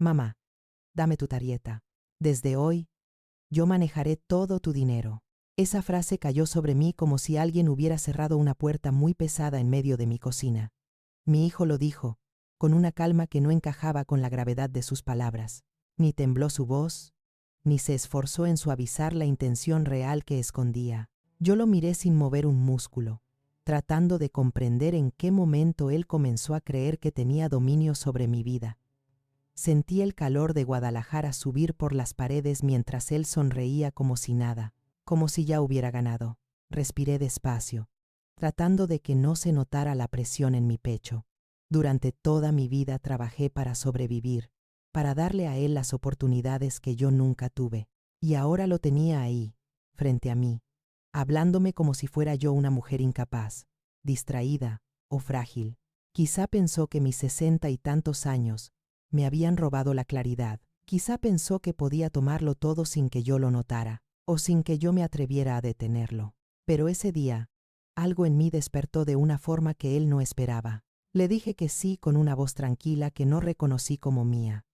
Mamá, dame tu tarjeta. Desde hoy, yo manejaré todo tu dinero. Esa frase cayó sobre mí como si alguien hubiera cerrado una puerta muy pesada en medio de mi cocina. Mi hijo lo dijo, con una calma que no encajaba con la gravedad de sus palabras. Ni tembló su voz, ni se esforzó en suavizar la intención real que escondía. Yo lo miré sin mover un músculo, tratando de comprender en qué momento él comenzó a creer que tenía dominio sobre mi vida. Sentí el calor de Guadalajara subir por las paredes mientras él sonreía como si nada, como si ya hubiera ganado. Respiré despacio, tratando de que no se notara la presión en mi pecho. Durante toda mi vida trabajé para sobrevivir, para darle a él las oportunidades que yo nunca tuve. Y ahora lo tenía ahí, frente a mí, hablándome como si fuera yo una mujer incapaz, distraída o frágil. Quizá pensó que mis 60 y tantos años me habían robado la claridad. Quizá pensó que podía tomarlo todo sin que yo lo notara, o sin que yo me atreviera a detenerlo. Pero ese día, algo en mí despertó de una forma que él no esperaba. Le dije que sí con una voz tranquila que no reconocí como mía.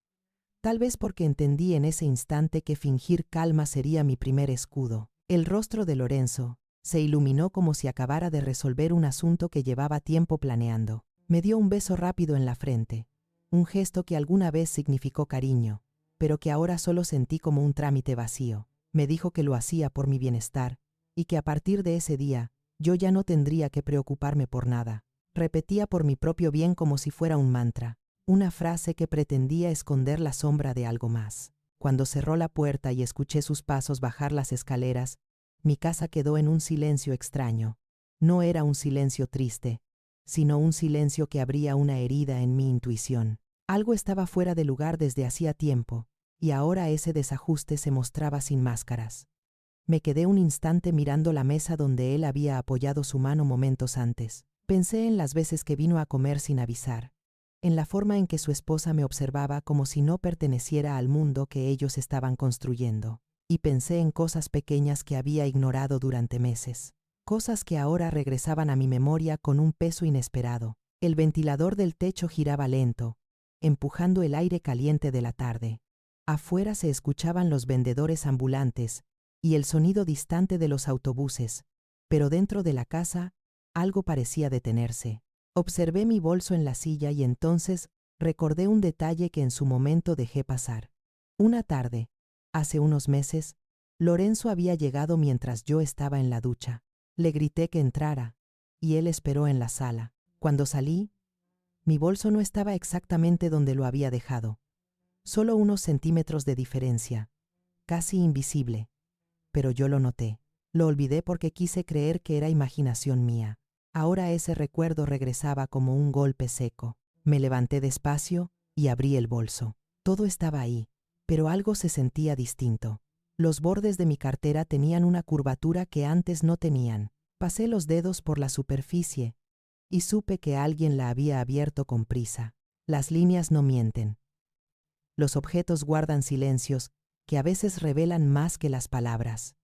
Tal vez porque entendí en ese instante que fingir calma sería mi primer escudo. El rostro de Lorenzo se iluminó como si acabara de resolver un asunto que llevaba tiempo planeando. Me dio un beso rápido en la frente, un gesto que alguna vez significó cariño, pero que ahora solo sentí como un trámite vacío. Me dijo que lo hacía por mi bienestar, y que a partir de ese día, yo ya no tendría que preocuparme por nada. Repetía por mi propio bien como si fuera un mantra, una frase que pretendía esconder la sombra de algo más. Cuando cerró la puerta y escuché sus pasos bajar las escaleras, mi casa quedó en un silencio extraño. No era un silencio triste, sino un silencio que abría una herida en mi intuición. Algo estaba fuera de lugar desde hacía tiempo, y ahora ese desajuste se mostraba sin máscaras. Me quedé un instante mirando la mesa donde él había apoyado su mano momentos antes. Pensé en las veces que vino a comer sin avisar, en la forma en que su esposa me observaba como si no perteneciera al mundo que ellos estaban construyendo, y pensé en cosas pequeñas que había ignorado durante meses, cosas que ahora regresaban a mi memoria con un peso inesperado. El ventilador del techo giraba lento, empujando el aire caliente de la tarde. Afuera se escuchaban los vendedores ambulantes y el sonido distante de los autobuses, pero dentro de la casa algo parecía detenerse. Observé mi bolso en la silla y entonces recordé un detalle que en su momento dejé pasar. Una tarde, hace unos meses, Lorenzo había llegado mientras yo estaba en la ducha. Le grité que entrara, y él esperó en la sala. Cuando salí, mi bolso no estaba exactamente donde lo había dejado. Solo unos centímetros de diferencia, casi invisible. Pero yo lo noté. Lo olvidé porque quise creer que era imaginación mía. Ahora ese recuerdo regresaba como un golpe seco. Me levanté despacio y abrí el bolso. Todo estaba ahí, pero algo se sentía distinto. Los bordes de mi cartera tenían una curvatura que antes no tenían. Pasé los dedos por la superficie y supe que alguien la había abierto con prisa. Las líneas no mienten. Los objetos guardan silencios que a veces revelan más que las palabras.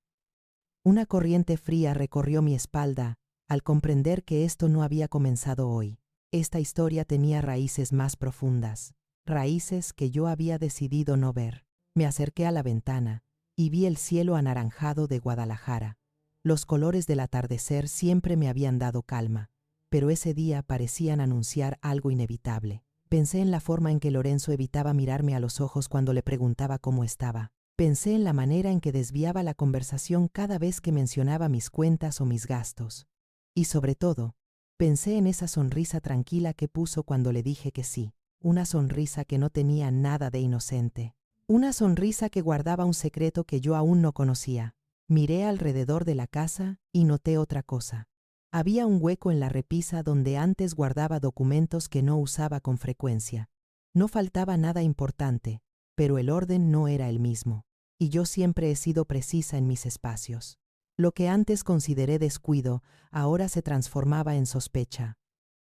Una corriente fría recorrió mi espalda al comprender que esto no había comenzado hoy. Esta historia tenía raíces más profundas, raíces que yo había decidido no ver. Me acerqué a la ventana y vi el cielo anaranjado de Guadalajara. Los colores del atardecer siempre me habían dado calma, pero ese día parecían anunciar algo inevitable. Pensé en la forma en que Lorenzo evitaba mirarme a los ojos cuando le preguntaba cómo estaba. Pensé en la manera en que desviaba la conversación cada vez que mencionaba mis cuentas o mis gastos. Y sobre todo, pensé en esa sonrisa tranquila que puso cuando le dije que sí. Una sonrisa que no tenía nada de inocente. Una sonrisa que guardaba un secreto que yo aún no conocía. Miré alrededor de la casa y noté otra cosa. Había un hueco en la repisa donde antes guardaba documentos que no usaba con frecuencia. No faltaba nada importante, pero el orden no era el mismo. Y yo siempre he sido precisa en mis espacios. Lo que antes consideré descuido, ahora se transformaba en sospecha.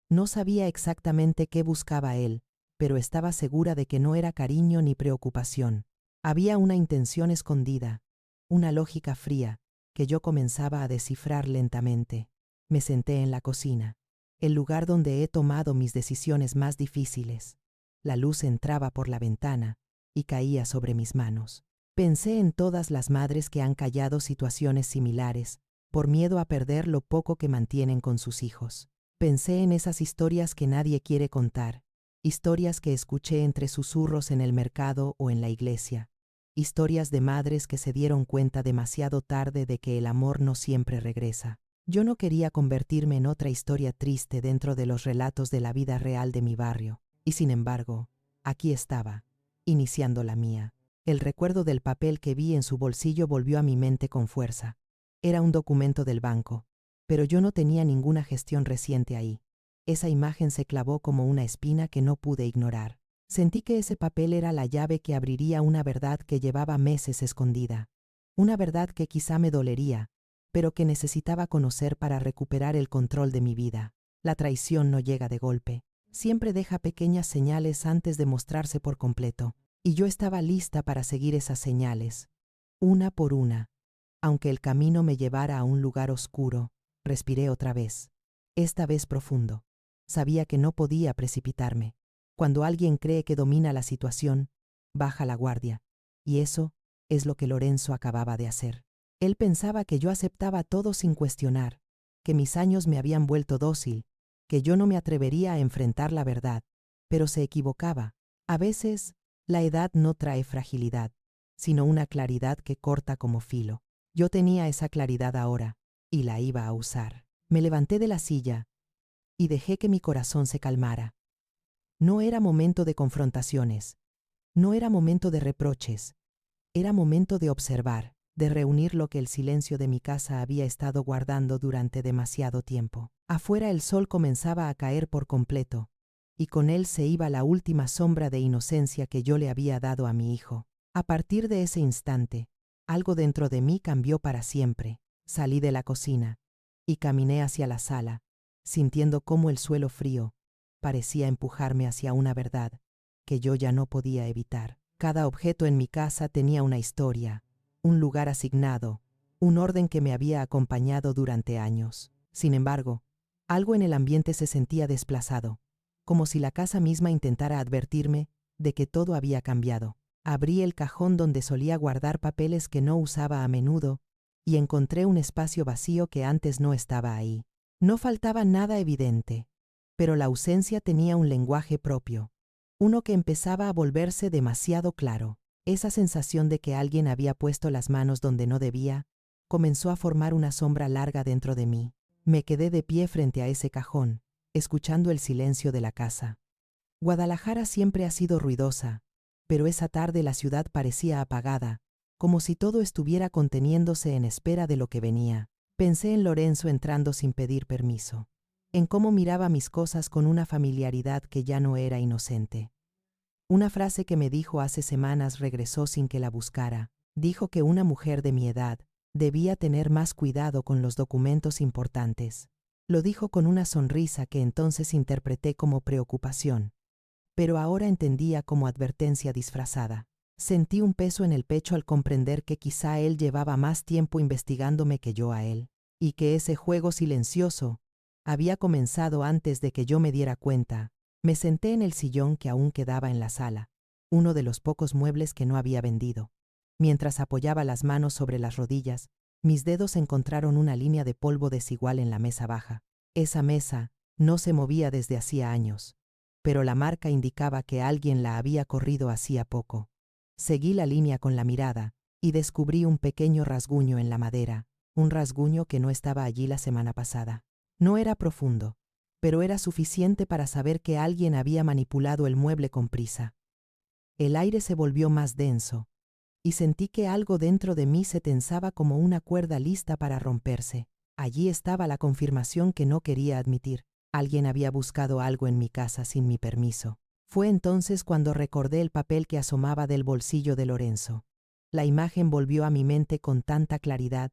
No sabía exactamente qué buscaba él, pero estaba segura de que no era cariño ni preocupación. Había una intención escondida, una lógica fría, que yo comenzaba a descifrar lentamente. Me senté en la cocina, el lugar donde he tomado mis decisiones más difíciles. La luz entraba por la ventana, y caía sobre mis manos. Pensé en todas las madres que han callado situaciones similares, por miedo a perder lo poco que mantienen con sus hijos. Pensé en esas historias que nadie quiere contar, historias que escuché entre susurros en el mercado o en la iglesia, historias de madres que se dieron cuenta demasiado tarde de que el amor no siempre regresa. Yo no quería convertirme en otra historia triste dentro de los relatos de la vida real de mi barrio, y sin embargo, aquí estaba, iniciando la mía. El recuerdo del papel que vi en su bolsillo volvió a mi mente con fuerza. Era un documento del banco, pero yo no tenía ninguna gestión reciente ahí. Esa imagen se clavó como una espina que no pude ignorar. Sentí que ese papel era la llave que abriría una verdad que llevaba meses escondida. Una verdad que quizá me dolería, pero que necesitaba conocer para recuperar el control de mi vida. La traición no llega de golpe. Siempre deja pequeñas señales antes de mostrarse por completo. Y yo estaba lista para seguir esas señales, una por una. Aunque el camino me llevara a un lugar oscuro, respiré otra vez, esta vez profundo. Sabía que no podía precipitarme. Cuando alguien cree que domina la situación, baja la guardia. Y eso es lo que Lorenzo acababa de hacer. Él pensaba que yo aceptaba todo sin cuestionar, que mis años me habían vuelto dócil, que yo no me atrevería a enfrentar la verdad. Pero se equivocaba. A veces, la edad no trae fragilidad, sino una claridad que corta como filo. Yo tenía esa claridad ahora, y la iba a usar. Me levanté de la silla y dejé que mi corazón se calmara. No era momento de confrontaciones, no era momento de reproches, era momento de observar, de reunir lo que el silencio de mi casa había estado guardando durante demasiado tiempo. Afuera el sol comenzaba a caer por completo, y con él se iba la última sombra de inocencia que yo le había dado a mi hijo. A partir de ese instante, algo dentro de mí cambió para siempre. Salí de la cocina y caminé hacia la sala, sintiendo cómo el suelo frío parecía empujarme hacia una verdad que yo ya no podía evitar. Cada objeto en mi casa tenía una historia, un lugar asignado, un orden que me había acompañado durante años. Sin embargo, algo en el ambiente se sentía desplazado, como si la casa misma intentara advertirme de que todo había cambiado. Abrí el cajón donde solía guardar papeles que no usaba a menudo y encontré un espacio vacío que antes no estaba ahí. No faltaba nada evidente, pero la ausencia tenía un lenguaje propio, uno que empezaba a volverse demasiado claro. Esa sensación de que alguien había puesto las manos donde no debía comenzó a formar una sombra larga dentro de mí. Me quedé de pie frente a ese cajón, escuchando el silencio de la casa. Guadalajara siempre ha sido ruidosa, pero esa tarde la ciudad parecía apagada, como si todo estuviera conteniéndose en espera de lo que venía. Pensé en Lorenzo entrando sin pedir permiso, en cómo miraba mis cosas con una familiaridad que ya no era inocente. Una frase que me dijo hace semanas regresó sin que la buscara. Dijo que una mujer de mi edad debía tener más cuidado con los documentos importantes. Lo dijo con una sonrisa que entonces interpreté como preocupación, pero ahora entendía como advertencia disfrazada. Sentí un peso en el pecho al comprender que quizá él llevaba más tiempo investigándome que yo a él, y que ese juego silencioso había comenzado antes de que yo me diera cuenta. Me senté en el sillón que aún quedaba en la sala, uno de los pocos muebles que no había vendido. Mientras apoyaba las manos sobre las rodillas, mis dedos encontraron una línea de polvo desigual en la mesa baja. Esa mesa no se movía desde hacía años, pero la marca indicaba que alguien la había corrido hacía poco. Seguí la línea con la mirada y descubrí un pequeño rasguño en la madera, un rasguño que no estaba allí la semana pasada. No era profundo, pero era suficiente para saber que alguien había manipulado el mueble con prisa. El aire se volvió más denso, y sentí que algo dentro de mí se tensaba como una cuerda lista para romperse. Allí estaba la confirmación que no quería admitir. Alguien había buscado algo en mi casa sin mi permiso. Fue entonces cuando recordé el papel que asomaba del bolsillo de Lorenzo. La imagen volvió a mi mente con tanta claridad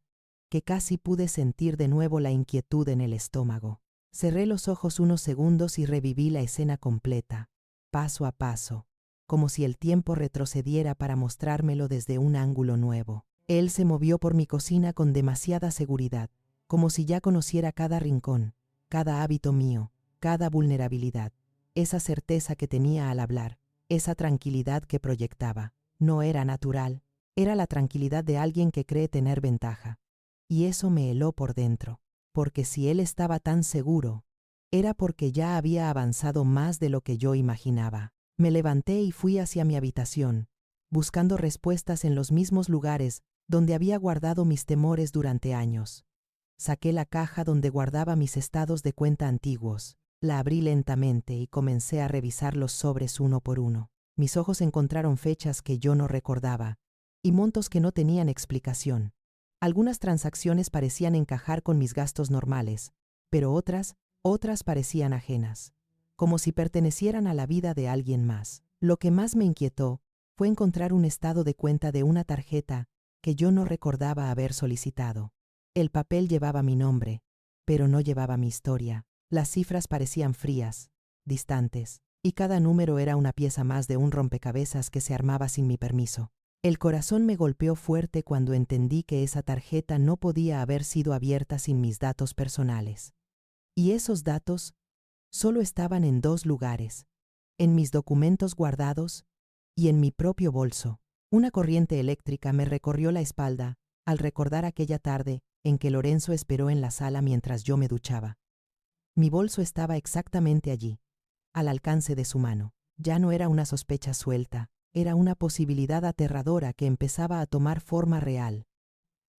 que casi pude sentir de nuevo la inquietud en el estómago. Cerré los ojos unos segundos y reviví la escena completa, paso a paso, como si el tiempo retrocediera para mostrármelo desde un ángulo nuevo. Él se movió por mi cocina con demasiada seguridad, como si ya conociera cada rincón, cada hábito mío, cada vulnerabilidad. Esa certeza que tenía al hablar Esa tranquilidad que proyectaba no era natural, era la tranquilidad de alguien que cree tener ventaja. Y eso me heló por dentro, porque si él estaba tan seguro, era porque ya había avanzado más de lo que yo imaginaba. Me levanté y fui hacia mi habitación, buscando respuestas en los mismos lugares donde había guardado mis temores durante años. Saqué la caja donde guardaba mis estados de cuenta antiguos, la abrí lentamente y comencé a revisar los sobres uno por uno. Mis ojos encontraron fechas que yo no recordaba y montos que no tenían explicación. Algunas transacciones parecían encajar con mis gastos normales, pero otras parecían ajenas, como si pertenecieran a la vida de alguien más. Lo que más me inquietó fue encontrar un estado de cuenta de una tarjeta que yo no recordaba haber solicitado. El papel llevaba mi nombre, pero no llevaba mi historia. Las cifras parecían frías, distantes, y cada número era una pieza más de un rompecabezas que se armaba sin mi permiso. El corazón me golpeó fuerte cuando entendí que esa tarjeta no podía haber sido abierta sin mis datos personales. Y esos datos solo estaban en 2 lugares, en mis documentos guardados y en mi propio bolso. Una corriente eléctrica me recorrió la espalda al recordar aquella tarde en que Lorenzo esperó en la sala mientras yo me duchaba. Mi bolso estaba exactamente allí, al alcance de su mano. Ya no era una sospecha suelta, era una posibilidad aterradora que empezaba a tomar forma real.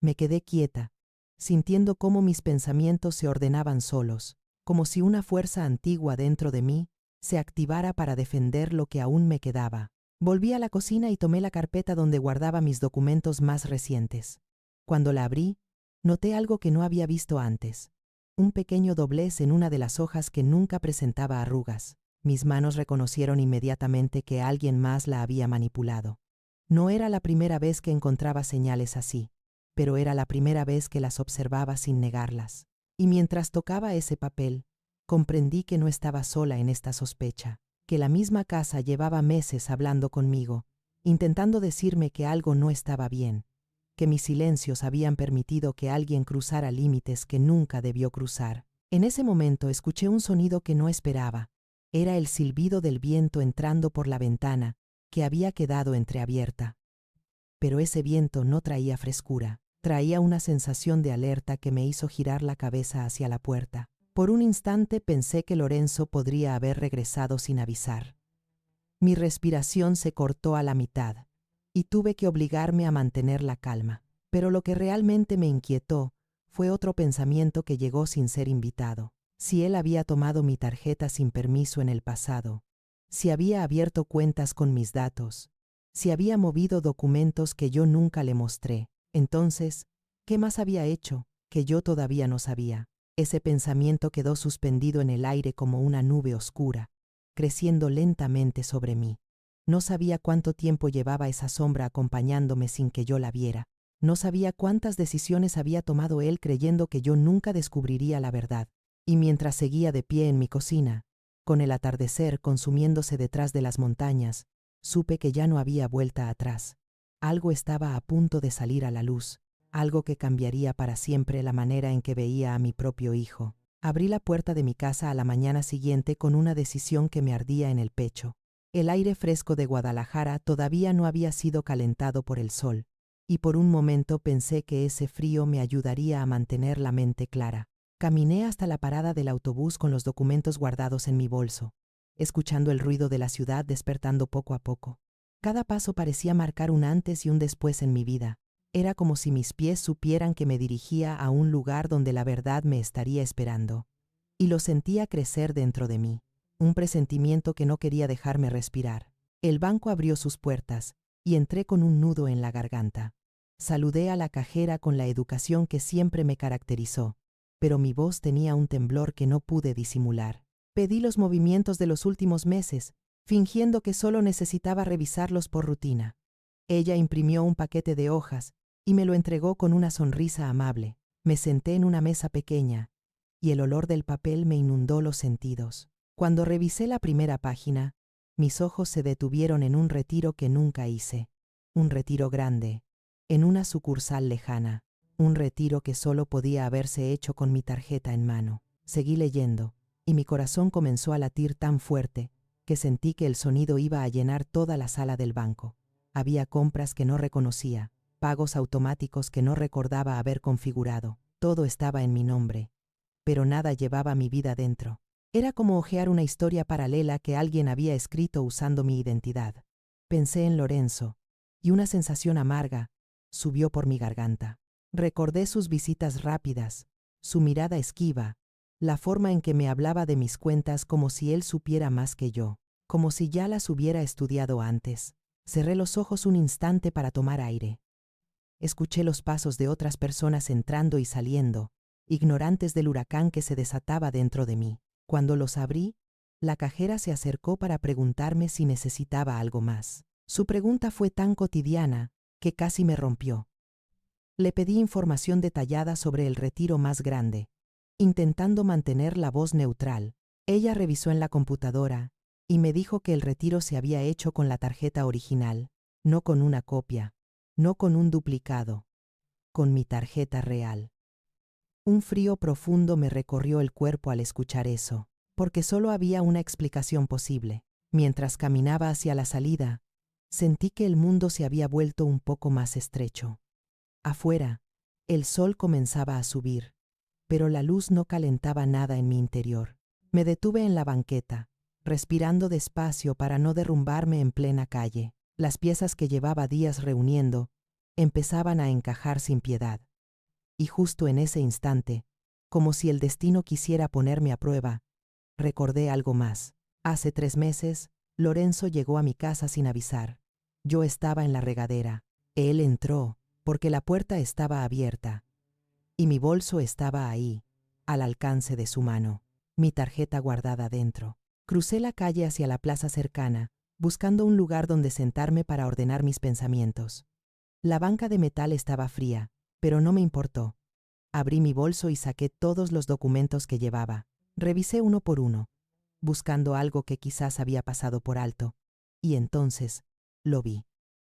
Me quedé quieta, sintiendo cómo mis pensamientos se ordenaban solos, como si una fuerza antigua dentro de mí se activara para defender lo que aún me quedaba. Volví a la cocina y tomé la carpeta donde guardaba mis documentos más recientes. Cuando la abrí, noté algo que no había visto antes. Un pequeño doblez en una de las hojas que nunca presentaba arrugas. Mis manos reconocieron inmediatamente que alguien más la había manipulado. No era la primera vez que encontraba señales así, pero era la primera vez que las observaba sin negarlas. Y mientras tocaba ese papel, comprendí que no estaba sola en esta sospecha, que la misma casa llevaba meses hablando conmigo, intentando decirme que algo no estaba bien, que mis silencios habían permitido que alguien cruzara límites que nunca debió cruzar. En ese momento escuché un sonido que no esperaba. Era el silbido del viento entrando por la ventana, que había quedado entreabierta. Pero ese viento no traía frescura, traía una sensación de alerta que me hizo girar la cabeza hacia la puerta. Por un instante pensé que Lorenzo podría haber regresado sin avisar. Mi respiración se cortó a la mitad, y tuve que obligarme a mantener la calma. Pero lo que realmente me inquietó fue otro pensamiento que llegó sin ser invitado. Si él había tomado mi tarjeta sin permiso en el pasado, si había abierto cuentas con mis datos, si había movido documentos que yo nunca le mostré, entonces, ¿qué más había hecho que yo todavía no sabía? Ese pensamiento quedó suspendido en el aire como una nube oscura, creciendo lentamente sobre mí. No sabía cuánto tiempo llevaba esa sombra acompañándome sin que yo la viera. No sabía cuántas decisiones había tomado él creyendo que yo nunca descubriría la verdad. Y mientras seguía de pie en mi cocina, con el atardecer consumiéndose detrás de las montañas, supe que ya no había vuelta atrás. Algo estaba a punto de salir a la luz, algo que cambiaría para siempre la manera en que veía a mi propio hijo. Abrí la puerta de mi casa a la mañana siguiente con una decisión que me ardía en el pecho. El aire fresco de Guadalajara todavía no había sido calentado por el sol, y por un momento pensé que ese frío me ayudaría a mantener la mente clara. Caminé hasta la parada del autobús con los documentos guardados en mi bolso, escuchando el ruido de la ciudad despertando poco a poco. Cada paso parecía marcar un antes y un después en mi vida. Era como si mis pies supieran que me dirigía a un lugar donde la verdad me estaría esperando. Y lo sentía crecer dentro de mí, un presentimiento que no quería dejarme respirar. El banco abrió sus puertas y entré con un nudo en la garganta. Saludé a la cajera con la educación que siempre me caracterizó, pero mi voz tenía un temblor que no pude disimular. Pedí los movimientos de los últimos meses, fingiendo que solo necesitaba revisarlos por rutina. Ella imprimió un paquete de hojas y me lo entregó con una sonrisa amable. Me senté en una mesa pequeña y el olor del papel me inundó los sentidos. Cuando revisé la primera página, mis ojos se detuvieron en un retiro que nunca hice. Un retiro grande, en una sucursal lejana. Un retiro que solo podía haberse hecho con mi tarjeta en mano. Seguí leyendo, y mi corazón comenzó a latir tan fuerte que sentí que el sonido iba a llenar toda la sala del banco. Había compras que no reconocía, pagos automáticos que no recordaba haber configurado. Todo estaba en mi nombre, pero nada llevaba mi vida dentro. Era como hojear una historia paralela que alguien había escrito usando mi identidad. Pensé en Lorenzo, y una sensación amarga subió por mi garganta. Recordé sus visitas rápidas, su mirada esquiva, la forma en que me hablaba de mis cuentas como si él supiera más que yo, como si ya las hubiera estudiado antes. Cerré los ojos un instante para tomar aire. Escuché los pasos de otras personas entrando y saliendo, ignorantes del huracán que se desataba dentro de mí. Cuando los abrí, la cajera se acercó para preguntarme si necesitaba algo más. Su pregunta fue tan cotidiana que casi me rompió. Le pedí información detallada sobre el retiro más grande, intentando mantener la voz neutral. Ella revisó en la computadora y me dijo que el retiro se había hecho con la tarjeta original, no con una copia, no con un duplicado, con mi tarjeta real. Un frío profundo me recorrió el cuerpo al escuchar eso, porque solo había una explicación posible. Mientras caminaba hacia la salida, sentí que el mundo se había vuelto un poco más estrecho. Afuera, el sol comenzaba a subir, pero la luz no calentaba nada en mi interior. Me detuve en la banqueta, respirando despacio para no derrumbarme en plena calle. Las piezas que llevaba días reuniendo empezaban a encajar sin piedad. Y justo en ese instante, como si el destino quisiera ponerme a prueba, recordé algo más. Hace 3 meses, Lorenzo llegó a mi casa sin avisar. Yo estaba en la regadera. Él entró, porque la puerta estaba abierta, y mi bolso estaba ahí, al alcance de su mano, mi tarjeta guardada dentro. Crucé la calle hacia la plaza cercana, buscando un lugar donde sentarme para ordenar mis pensamientos. La banca de metal estaba fría, pero no me importó. Abrí mi bolso y saqué todos los documentos que llevaba. Revisé uno por uno, buscando algo que quizás había pasado por alto, y entonces lo vi.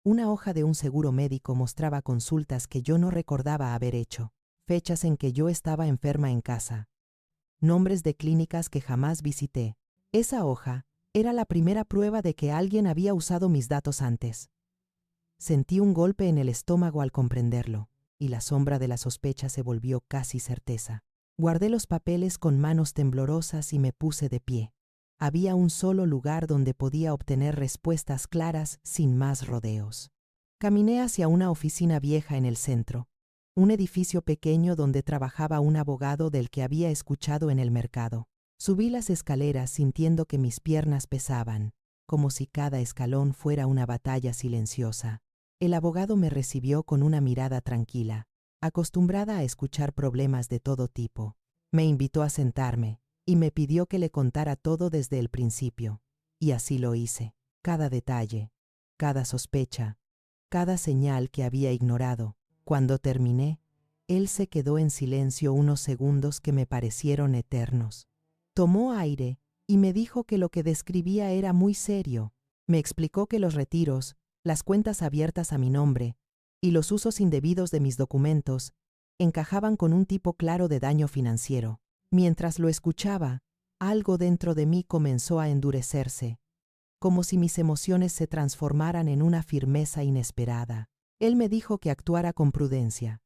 Una hoja de un seguro médico mostraba consultas que yo no recordaba haber hecho, fechas en que yo estaba enferma en casa, nombres de clínicas que jamás visité. Esa hoja era la primera prueba de que alguien había usado mis datos antes. Sentí un golpe en el estómago al comprenderlo, y la sombra de la sospecha se volvió casi certeza. Guardé los papeles con manos temblorosas y me puse de pie. Había un solo lugar donde podía obtener respuestas claras sin más rodeos. Caminé hacia una oficina vieja en el centro, un edificio pequeño donde trabajaba un abogado del que había escuchado en el mercado. Subí las escaleras sintiendo que mis piernas pesaban, como si cada escalón fuera una batalla silenciosa. El abogado me recibió con una mirada tranquila, acostumbrada a escuchar problemas de todo tipo. Me invitó a sentarme y me pidió que le contara todo desde el principio. Y así lo hice. Cada detalle, cada sospecha, cada señal que había ignorado. Cuando terminé, él se quedó en silencio unos segundos que me parecieron eternos. Tomó aire y me dijo que lo que describía era muy serio. Me explicó que los retiros, las cuentas abiertas a mi nombre y los usos indebidos de mis documentos encajaban con un tipo claro de daño financiero. Mientras lo escuchaba, algo dentro de mí comenzó a endurecerse, como si mis emociones se transformaran en una firmeza inesperada. Él me dijo que actuara con prudencia,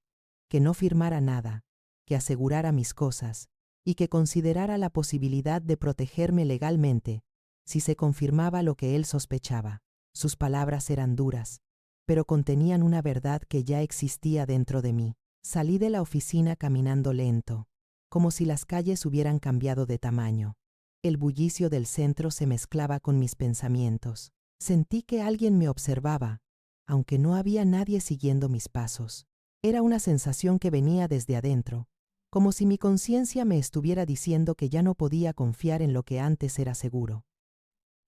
que no firmara nada, que asegurara mis cosas y que considerara la posibilidad de protegerme legalmente si se confirmaba lo que él sospechaba. Sus palabras eran duras, pero contenían una verdad que ya existía dentro de mí. Salí de la oficina caminando lento, como si las calles hubieran cambiado de tamaño. El bullicio del centro se mezclaba con mis pensamientos. Sentí que alguien me observaba, aunque no había nadie siguiendo mis pasos. Era una sensación que venía desde adentro, como si mi conciencia me estuviera diciendo que ya no podía confiar en lo que antes era seguro.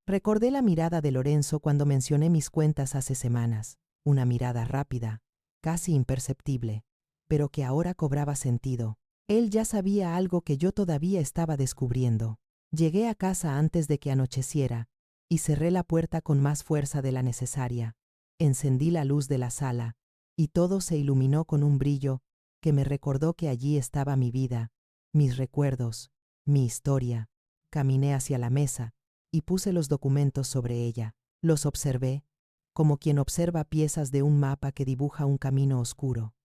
Recordé la mirada de Lorenzo cuando mencioné mis cuentas hace semanas, una mirada rápida, casi imperceptible, pero que ahora cobraba sentido. Él ya sabía algo que yo todavía estaba descubriendo. Llegué a casa antes de que anocheciera y cerré la puerta con más fuerza de la necesaria. Encendí la luz de la sala y todo se iluminó con un brillo que me recordó que allí estaba mi vida, mis recuerdos, mi historia. Caminé hacia la mesa y puse los documentos sobre ella. Los observé, como quien observa piezas de un mapa que dibuja un camino oscuro.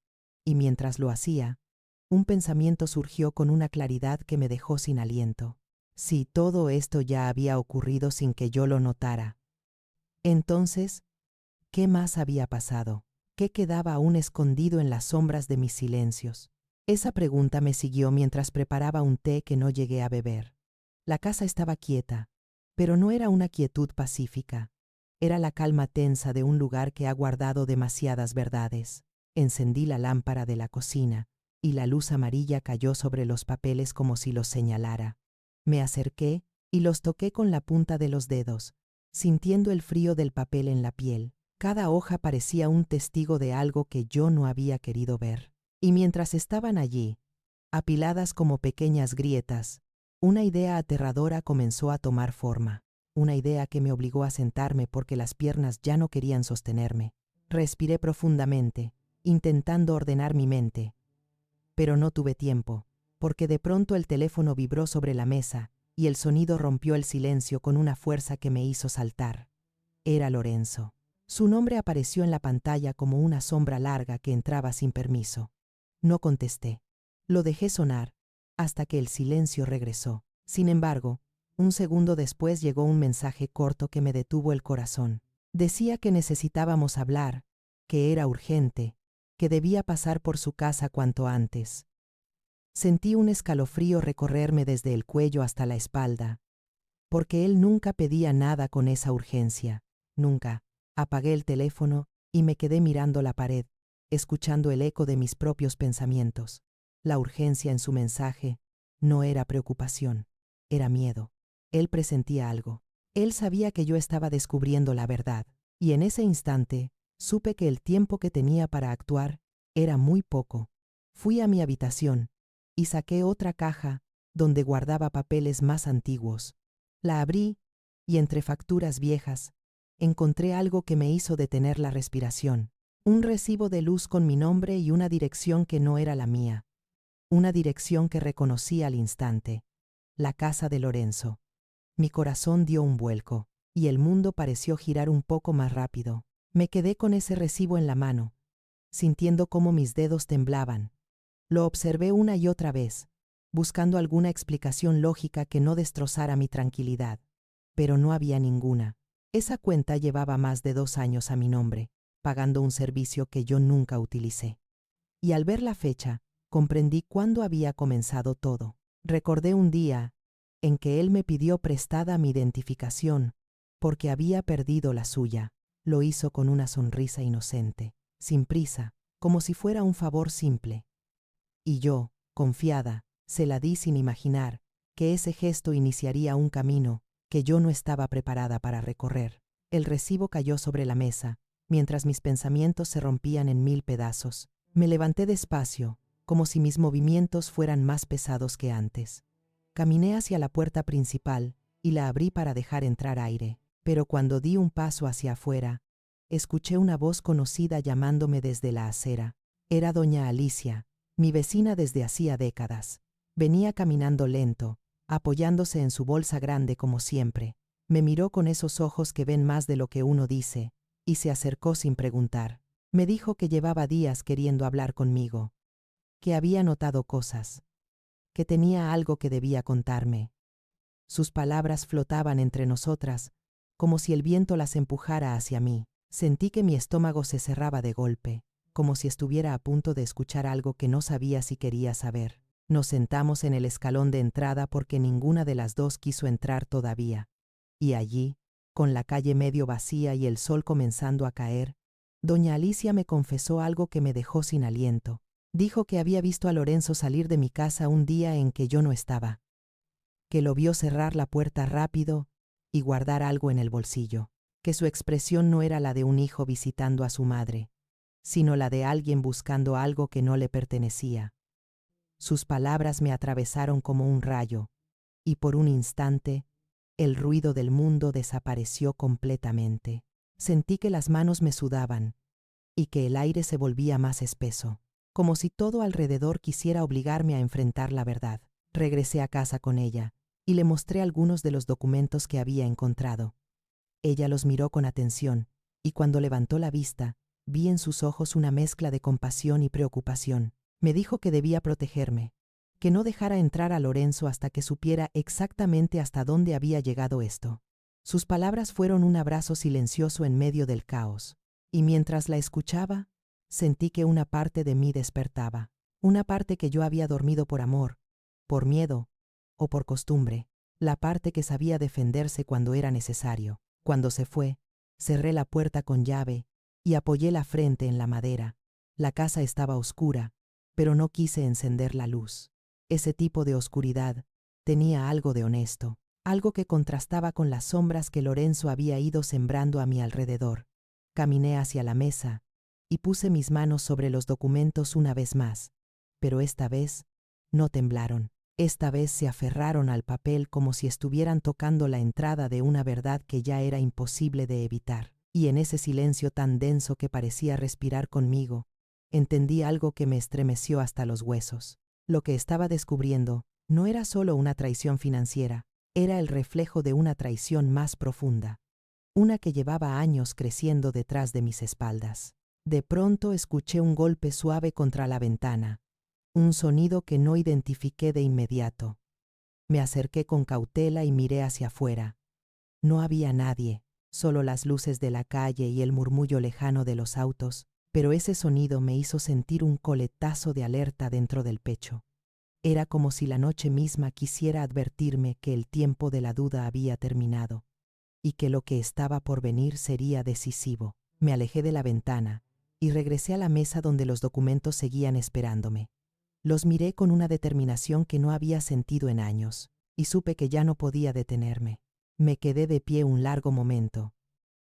Y mientras lo hacía, un pensamiento surgió con una claridad que me dejó sin aliento. Si todo esto ya había ocurrido sin que yo lo notara, entonces, ¿qué más había pasado? ¿Qué quedaba aún escondido en las sombras de mis silencios? Esa pregunta me siguió mientras preparaba un té que no llegué a beber. La casa estaba quieta, pero no era una quietud pacífica. Era la calma tensa de un lugar que ha guardado demasiadas verdades. Encendí la lámpara de la cocina, y la luz amarilla cayó sobre los papeles como si los señalara. Me acerqué y los toqué con la punta de los dedos, sintiendo el frío del papel en la piel. Cada hoja parecía un testigo de algo que yo no había querido ver. Y mientras estaban allí, apiladas como pequeñas grietas, una idea aterradora comenzó a tomar forma. Una idea que me obligó a sentarme porque las piernas ya no querían sostenerme. Respiré profundamente, intentando ordenar mi mente. Pero no tuve tiempo, porque de pronto el teléfono vibró sobre la mesa y el sonido rompió el silencio con una fuerza que me hizo saltar. Era Lorenzo. Su nombre apareció en la pantalla como una sombra larga que entraba sin permiso. No contesté. Lo dejé sonar, hasta que el silencio regresó. Sin embargo, un segundo después llegó un mensaje corto que me detuvo el corazón. Decía que necesitábamos hablar, que era urgente, que debía pasar por su casa cuanto antes. Sentí un escalofrío recorrerme desde el cuello hasta la espalda, porque él nunca pedía nada con esa urgencia, nunca. Apagué el teléfono y me quedé mirando la pared, escuchando el eco de mis propios pensamientos. La urgencia en su mensaje no era preocupación, era miedo. Él presentía algo. Él sabía que yo estaba descubriendo la verdad, y en ese instante supe que el tiempo que tenía para actuar era muy poco. Fui a mi habitación y saqué otra caja donde guardaba papeles más antiguos. La abrí y entre facturas viejas encontré algo que me hizo detener la respiración. Un recibo de luz con mi nombre y una dirección que no era la mía. Una dirección que reconocí al instante. La casa de Lorenzo. Mi corazón dio un vuelco, y el mundo pareció girar un poco más rápido. Me quedé con ese recibo en la mano, sintiendo cómo mis dedos temblaban. Lo observé una y otra vez, buscando alguna explicación lógica que no destrozara mi tranquilidad. Pero no había ninguna. Esa cuenta llevaba más de 2 años a mi nombre, pagando un servicio que yo nunca utilicé. Y al ver la fecha, comprendí cuándo había comenzado todo. Recordé un día en que él me pidió prestada mi identificación, porque había perdido la suya. Lo hizo con una sonrisa inocente, sin prisa, como si fuera un favor simple. Y yo, confiada, se la di sin imaginar que ese gesto iniciaría un camino que yo no estaba preparada para recorrer. El recibo cayó sobre la mesa, mientras mis pensamientos se rompían en 1000 pedazos. Me levanté despacio, como si mis movimientos fueran más pesados que antes. Caminé hacia la puerta principal y la abrí para dejar entrar aire, pero cuando di un paso hacia afuera, escuché una voz conocida llamándome desde la acera. Era doña Alicia, mi vecina desde hacía décadas. Venía caminando lento, apoyándose en su bolsa grande como siempre. Me miró con esos ojos que ven más de lo que uno dice, y se acercó sin preguntar. Me dijo que llevaba días queriendo hablar conmigo, que había notado cosas, que tenía algo que debía contarme. Sus palabras flotaban entre nosotras, como si el viento las empujara hacia mí. Sentí que mi estómago se cerraba de golpe, como si estuviera a punto de escuchar algo que no sabía si quería saber. Nos sentamos en el escalón de entrada porque ninguna de las dos quiso entrar todavía. Y allí, con la calle medio vacía y el sol comenzando a caer, doña Alicia me confesó algo que me dejó sin aliento. Dijo que había visto a Lorenzo salir de mi casa un día en que yo no estaba, que lo vio cerrar la puerta rápido y guardar algo en el bolsillo, que su expresión no era la de un hijo visitando a su madre, sino la de alguien buscando algo que no le pertenecía. Sus palabras me atravesaron como un rayo, y por un instante, el ruido del mundo desapareció completamente. Sentí que las manos me sudaban, y que el aire se volvía más espeso, como si todo alrededor quisiera obligarme a enfrentar la verdad. Regresé a casa con ella, y le mostré algunos de los documentos que había encontrado. Ella los miró con atención, y cuando levantó la vista, vi en sus ojos una mezcla de compasión y preocupación. Me dijo que debía protegerme, que no dejara entrar a Lorenzo hasta que supiera exactamente hasta dónde había llegado esto. Sus palabras fueron un abrazo silencioso en medio del caos, y mientras la escuchaba, sentí que una parte de mí despertaba, una parte que yo había dormido por amor, por miedo o por costumbre, la parte que sabía defenderse cuando era necesario. Cuando se fue, cerré la puerta con llave y apoyé la frente en la madera. La casa estaba oscura, pero no quise encender la luz. Ese tipo de oscuridad tenía algo de honesto, algo que contrastaba con las sombras que Lorenzo había ido sembrando a mi alrededor. Caminé hacia la mesa y puse mis manos sobre los documentos una vez más, pero esta vez no temblaron. Esta vez se aferraron al papel como si estuvieran tocando la entrada de una verdad que ya era imposible de evitar. Y en ese silencio tan denso que parecía respirar conmigo, entendí algo que me estremeció hasta los huesos. Lo que estaba descubriendo no era solo una traición financiera, era el reflejo de una traición más profunda, una que llevaba años creciendo detrás de mis espaldas. De pronto escuché un golpe suave contra la ventana, un sonido que no identifiqué de inmediato. Me acerqué con cautela y miré hacia afuera. No había nadie, solo las luces de la calle y el murmullo lejano de los autos, pero ese sonido me hizo sentir un coletazo de alerta dentro del pecho. Era como si la noche misma quisiera advertirme que el tiempo de la duda había terminado, y que lo que estaba por venir sería decisivo. Me alejé de la ventana y regresé a la mesa donde los documentos seguían esperándome. Los miré con una determinación que no había sentido en años, y supe que ya no podía detenerme. Me quedé de pie un largo momento,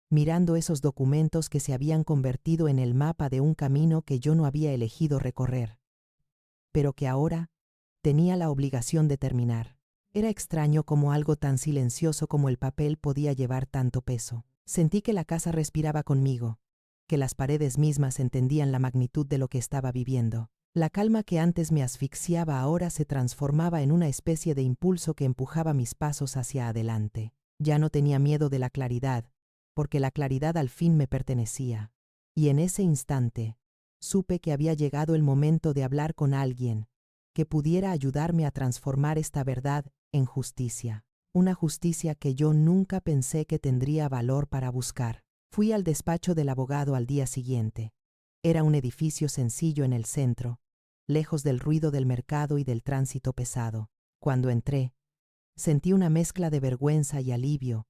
mirando esos documentos que se habían convertido en el mapa de un camino que yo no había elegido recorrer, pero que ahora tenía la obligación de terminar. Era extraño cómo algo tan silencioso como el papel podía llevar tanto peso. Sentí que la casa respiraba conmigo, que las paredes mismas entendían la magnitud de lo que estaba viviendo. La calma que antes me asfixiaba ahora se transformaba en una especie de impulso que empujaba mis pasos hacia adelante. Ya no tenía miedo de la claridad, porque la claridad al fin me pertenecía. Y en ese instante, supe que había llegado el momento de hablar con alguien que pudiera ayudarme a transformar esta verdad en justicia. Una justicia que yo nunca pensé que tendría valor para buscar. Fui al despacho del abogado al día siguiente. Era un edificio sencillo en el centro, lejos del ruido del mercado y del tránsito pesado. Cuando entré, sentí una mezcla de vergüenza y alivio,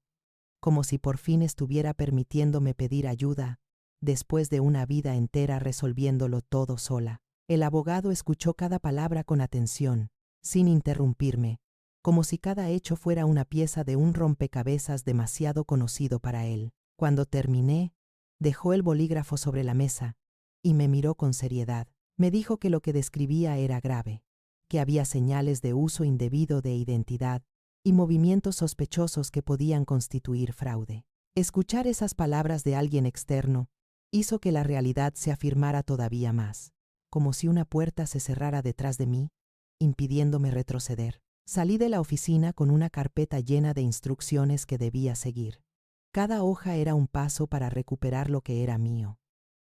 como si por fin estuviera permitiéndome pedir ayuda, después de una vida entera resolviéndolo todo sola. El abogado escuchó cada palabra con atención, sin interrumpirme, como si cada hecho fuera una pieza de un rompecabezas demasiado conocido para él. Cuando terminé, dejó el bolígrafo sobre la mesa y me miró con seriedad. Me dijo que lo que describía era grave, que había señales de uso indebido de identidad y movimientos sospechosos que podían constituir fraude. Escuchar esas palabras de alguien externo hizo que la realidad se afirmara todavía más, como si una puerta se cerrara detrás de mí, impidiéndome retroceder. Salí de la oficina con una carpeta llena de instrucciones que debía seguir. Cada hoja era un paso para recuperar lo que era mío.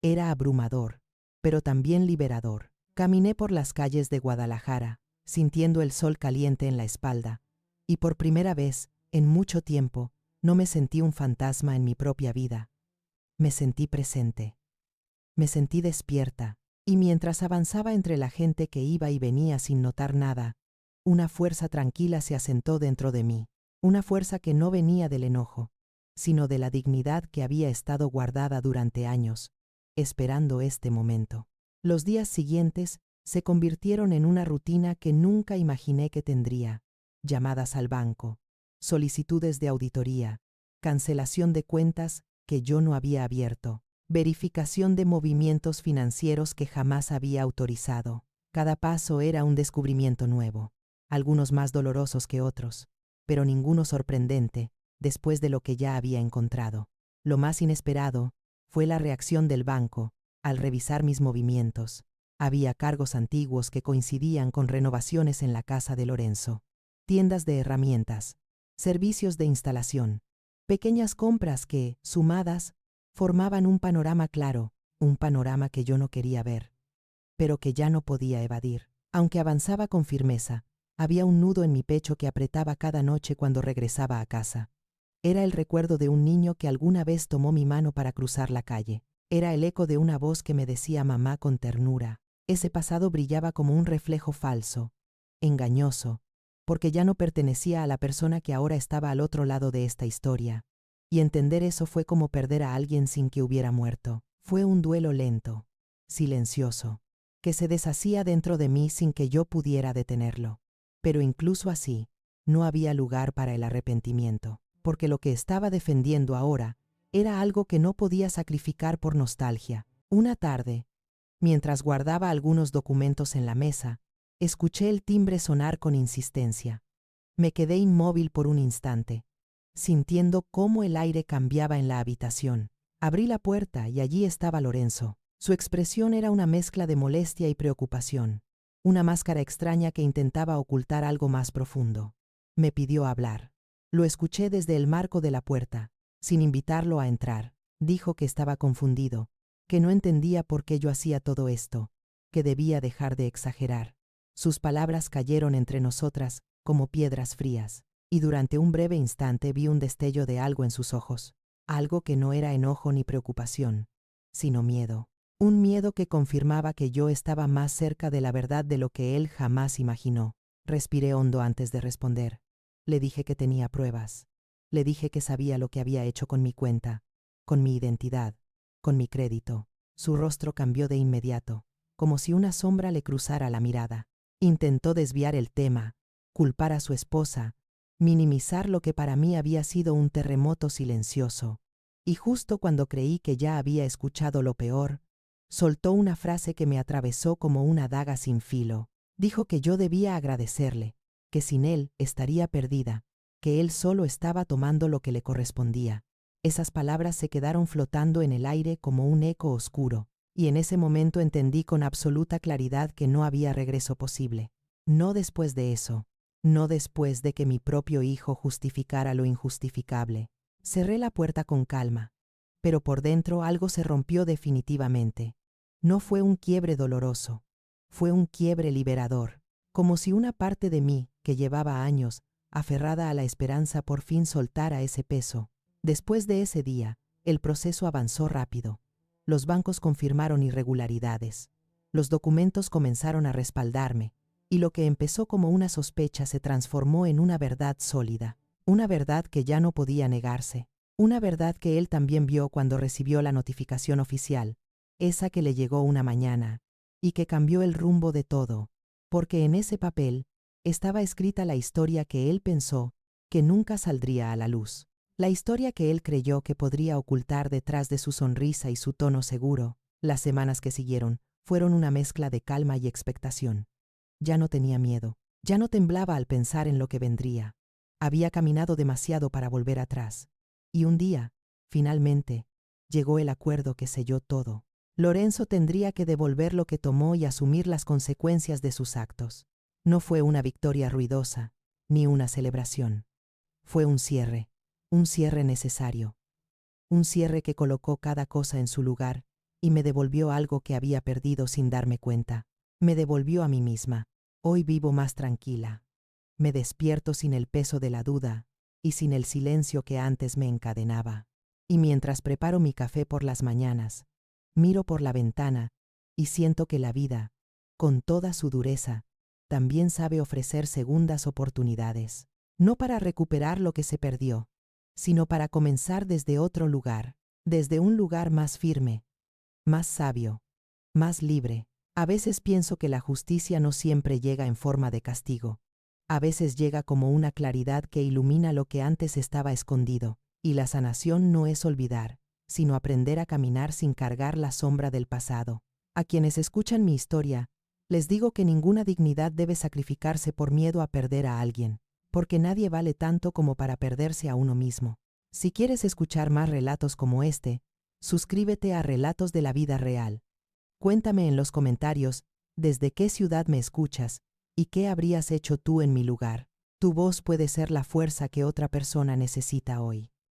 Era abrumador, pero también liberador. Caminé por las calles de Guadalajara, sintiendo el sol caliente en la espalda, y por primera vez, en mucho tiempo, no me sentí un fantasma en mi propia vida. Me sentí presente. Me sentí despierta, y mientras avanzaba entre la gente que iba y venía sin notar nada, una fuerza tranquila se asentó dentro de mí, una fuerza que no venía del enojo, sino de la dignidad que había estado guardada durante años, esperando este momento. Los días siguientes se convirtieron en una rutina que nunca imaginé que tendría: llamadas al banco, solicitudes de auditoría, cancelación de cuentas que yo no había abierto, verificación de movimientos financieros que jamás había autorizado. Cada paso era un descubrimiento nuevo, algunos más dolorosos que otros, pero ninguno sorprendente después de lo que ya había encontrado. Lo más inesperado fue la reacción del banco al revisar mis movimientos. Había cargos antiguos que coincidían con renovaciones en la casa de Lorenzo. tiendas de herramientas, servicios de instalación, pequeñas compras que, sumadas, formaban un panorama claro, un panorama que yo no quería ver, pero que ya no podía evadir. Aunque avanzaba con firmeza, había un nudo en mi pecho que apretaba cada noche cuando regresaba a casa. Era el recuerdo de un niño que alguna vez tomó mi mano para cruzar la calle. Era el eco de una voz que me decía mamá con ternura. Ese pasado brillaba como un reflejo falso, engañoso, porque ya no pertenecía a la persona que ahora estaba al otro lado de esta historia. Y entender eso fue como perder a alguien sin que hubiera muerto. Fue un duelo lento, silencioso, que se deshacía dentro de mí sin que yo pudiera detenerlo. Pero incluso así, no había lugar para el arrepentimiento, porque lo que estaba defendiendo ahora era algo que no podía sacrificar por nostalgia. Una tarde, mientras guardaba algunos documentos en la mesa, escuché el timbre sonar con insistencia. Me quedé inmóvil por un instante, sintiendo cómo el aire cambiaba en la habitación. Abrí la puerta y allí estaba Lorenzo. Su expresión era una mezcla de molestia y preocupación, una máscara extraña que intentaba ocultar algo más profundo. Me pidió hablar. Lo escuché desde el marco de la puerta, sin invitarlo a entrar. Dijo que estaba confundido, que no entendía por qué yo hacía todo esto, que debía dejar de exagerar. Sus palabras cayeron entre nosotras como piedras frías, y durante un breve instante vi un destello de algo en sus ojos, algo que no era enojo ni preocupación, sino miedo. Un miedo que confirmaba que yo estaba más cerca de la verdad de lo que él jamás imaginó. Respiré hondo antes de responder. Le dije que tenía pruebas. Le dije que sabía lo que había hecho con mi cuenta, con mi identidad, con mi crédito. Su rostro cambió de inmediato, como si una sombra le cruzara la mirada. Intentó desviar el tema, culpar a su esposa, minimizar lo que para mí había sido un terremoto silencioso. Y justo cuando creí que ya había escuchado lo peor, soltó una frase que me atravesó como una daga sin filo. Dijo que yo debía agradecerle, que sin él estaría perdida, que él solo estaba tomando lo que le correspondía. Esas palabras se quedaron flotando en el aire como un eco oscuro, y en ese momento entendí con absoluta claridad que no había regreso posible. No después de eso, no después de que mi propio hijo justificara lo injustificable. Cerré la puerta con calma, pero por dentro algo se rompió definitivamente. No fue un quiebre doloroso, fue un quiebre liberador, como si una parte de mí, que llevaba años, aferrada a la esperanza, por fin soltara ese peso. Después de ese día, el proceso avanzó rápido. Los bancos confirmaron irregularidades. Los documentos comenzaron a respaldarme, y lo que empezó como una sospecha se transformó en una verdad sólida, una verdad que ya no podía negarse. Una verdad que él también vio cuando recibió la notificación oficial, esa que le llegó una mañana, y que cambió el rumbo de todo, porque en ese papel estaba escrita la historia que él pensó que nunca saldría a la luz. La historia que él creyó que podría ocultar detrás de su sonrisa y su tono seguro. Las semanas que siguieron fueron una mezcla de calma y expectación. Ya no tenía miedo, ya no temblaba al pensar en lo que vendría. Había caminado demasiado para volver atrás. Y un día, finalmente, llegó el acuerdo que selló todo. Lorenzo tendría que devolver lo que tomó y asumir las consecuencias de sus actos. No fue una victoria ruidosa, ni una celebración. Fue un cierre necesario. Un cierre que colocó cada cosa en su lugar y me devolvió algo que había perdido sin darme cuenta. Me devolvió a mí misma. Hoy vivo más tranquila. Me despierto sin el peso de la duda y sin el silencio que antes me encadenaba. Y mientras preparo mi café por las mañanas, miro por la ventana y siento que la vida, con toda su dureza, también sabe ofrecer segundas oportunidades, no para recuperar lo que se perdió, sino para comenzar desde otro lugar, desde un lugar más firme, más sabio, más libre. A veces pienso que la justicia no siempre llega en forma de castigo. A veces llega como una claridad que ilumina lo que antes estaba escondido, y la sanación no es olvidar, sino aprender a caminar sin cargar la sombra del pasado. A quienes escuchan mi historia, les digo que ninguna dignidad debe sacrificarse por miedo a perder a alguien, porque nadie vale tanto como para perderse a uno mismo. Si quieres escuchar más relatos como este, suscríbete a Relatos de la Vida Real. Cuéntame en los comentarios desde qué ciudad me escuchas y qué habrías hecho tú en mi lugar. Tu voz puede ser la fuerza que otra persona necesita hoy.